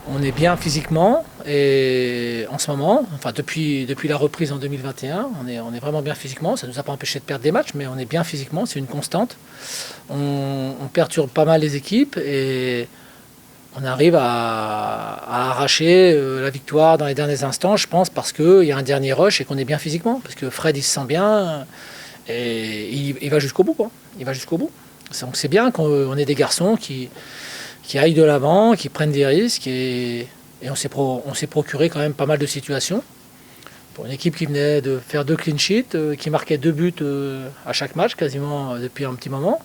On est bien physiquement et en ce moment, enfin depuis la reprise en 2021, on est vraiment bien physiquement. Ça ne nous a pas empêché de perdre des matchs, mais on est bien physiquement, c'est une constante. On perturbe pas mal les équipes et on arrive à arracher la victoire dans les derniers instants, je pense, parce qu'il y a un dernier rush et qu'on est bien physiquement. Parce que Fred, il se sent bien et il va jusqu'au bout, quoi. Il va jusqu'au bout. Donc c'est bien qu'on ait des garçons qui aillent de l'avant, qui prennent des risques et on s'est procuré quand même pas mal de situations. Pour une équipe qui venait de faire 2 clean sheets, qui marquait 2 buts à chaque match quasiment depuis un petit moment,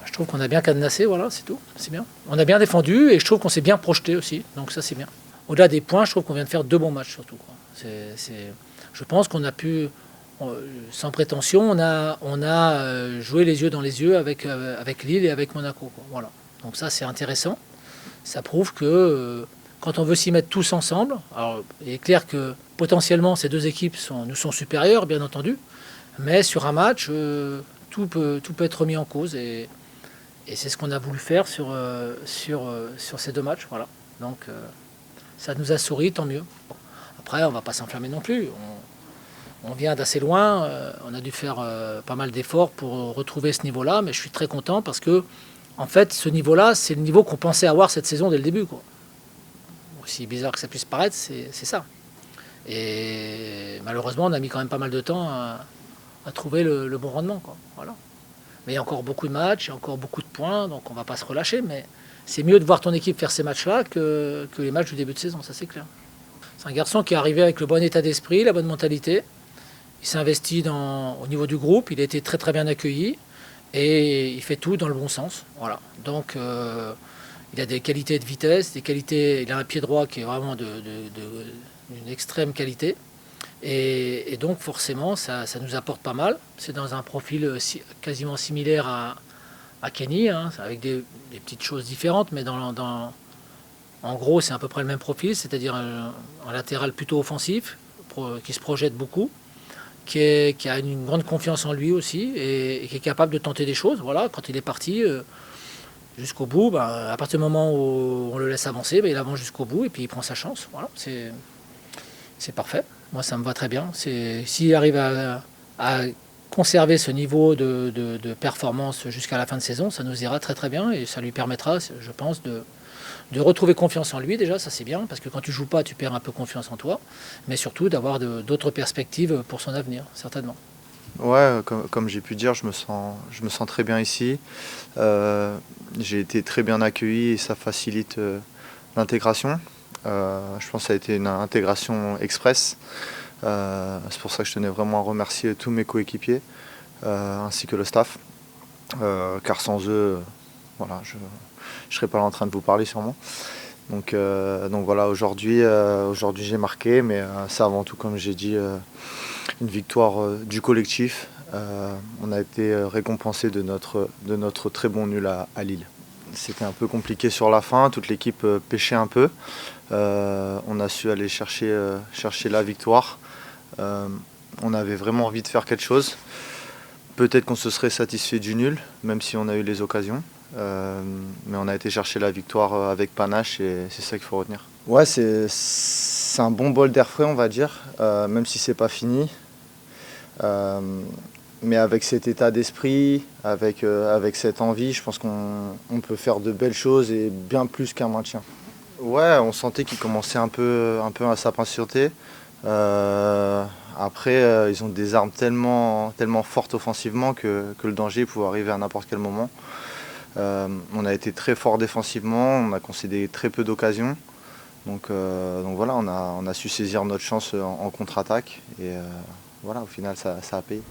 je trouve qu'on a bien cadenassé, voilà, c'est tout, c'est bien. On a bien défendu et je trouve qu'on s'est bien projeté aussi, donc ça c'est bien. Au-delà des points, je trouve qu'on vient de faire 2 bons matchs surtout, quoi. Je pense qu'on a pu, sans prétention, on a joué les yeux dans les yeux avec Lille et avec Monaco, quoi. Voilà. Donc ça c'est intéressant. Ça prouve que quand on veut s'y mettre tous ensemble, alors il est clair que potentiellement ces deux équipes nous sont supérieures, bien entendu, mais sur un match, tout peut être remis en cause et c'est ce qu'on a voulu faire sur ces 2 matchs. Voilà. Donc ça nous a souri, tant mieux. Après, on ne va pas s'enflammer non plus. On vient d'assez loin, on a dû faire pas mal d'efforts pour retrouver ce niveau-là, mais je suis très content parce que en fait, ce niveau-là, c'est le niveau qu'on pensait avoir cette saison dès le début, quoi. Aussi bizarre que ça puisse paraître, c'est ça. Et malheureusement, on a mis quand même pas mal de temps à trouver le bon rendement, quoi. Voilà. Mais il y a encore beaucoup de matchs, il y a encore beaucoup de points, donc on ne va pas se relâcher. Mais c'est mieux de voir ton équipe faire ces matchs-là que les matchs du début de saison, ça c'est clair. C'est un garçon qui est arrivé avec le bon état d'esprit, la bonne mentalité. Il s'est investi au niveau du groupe, il a été très très bien accueilli. Et il fait tout dans le bon sens. Voilà. Donc il a des qualités de vitesse, des qualités, il a un pied droit qui est vraiment d'une extrême qualité. Et donc forcément ça nous apporte pas mal. C'est dans un profil quasiment similaire à Kenny, hein, avec des petites choses différentes, mais en gros c'est à peu près le même profil, c'est-à-dire un latéral plutôt offensif, qui se projette beaucoup. Qui a une grande confiance en lui aussi et qui est capable de tenter des choses. Voilà, quand il est parti jusqu'au bout, à partir du moment où on le laisse avancer, il avance jusqu'au bout et puis il prend sa chance. Voilà, c'est parfait. Moi, ça me va très bien. S'il arrive à conserver ce niveau de performance jusqu'à la fin de saison, ça nous ira très très bien et ça lui permettra, je pense, de retrouver confiance en lui déjà, ça c'est bien, parce que quand tu joues pas, tu perds un peu confiance en toi, mais surtout d'avoir d'autres perspectives pour son avenir, certainement. Ouais, comme j'ai pu dire, je me sens très bien ici. J'ai été très bien accueilli et ça facilite l'intégration. Je pense que ça a été une intégration express. C'est pour ça que je tenais vraiment à remercier tous mes coéquipiers ainsi que le staff. Car sans eux, voilà, je ne serais pas là en train de vous parler sûrement. Donc voilà, aujourd'hui j'ai marqué, mais c'est avant tout, comme j'ai dit, une victoire du collectif. On a été récompensé de notre très bon nul à Lille. C'était un peu compliqué sur la fin, toute l'équipe pêchait un peu. On a su aller chercher la victoire. On avait vraiment envie de faire quelque chose. Peut-être qu'on se serait satisfait du nul, même si on a eu les occasions. Mais on a été chercher la victoire avec panache et c'est ça qu'il faut retenir. Ouais, c'est un bon bol d'air frais, on va dire, même si c'est pas fini. Mais avec cet état d'esprit, avec cette envie, je pense qu'on peut faire de belles choses et bien plus qu'un maintien. Ouais, on sentait qu'ils commençaient un peu à s'impatienter. Après, ils ont des armes tellement fortes offensivement que le danger pouvait arriver à n'importe quel moment. On a été très fort défensivement, on a concédé très peu d'occasions. Donc voilà, on a su saisir notre chance en contre-attaque et voilà, au final ça a payé.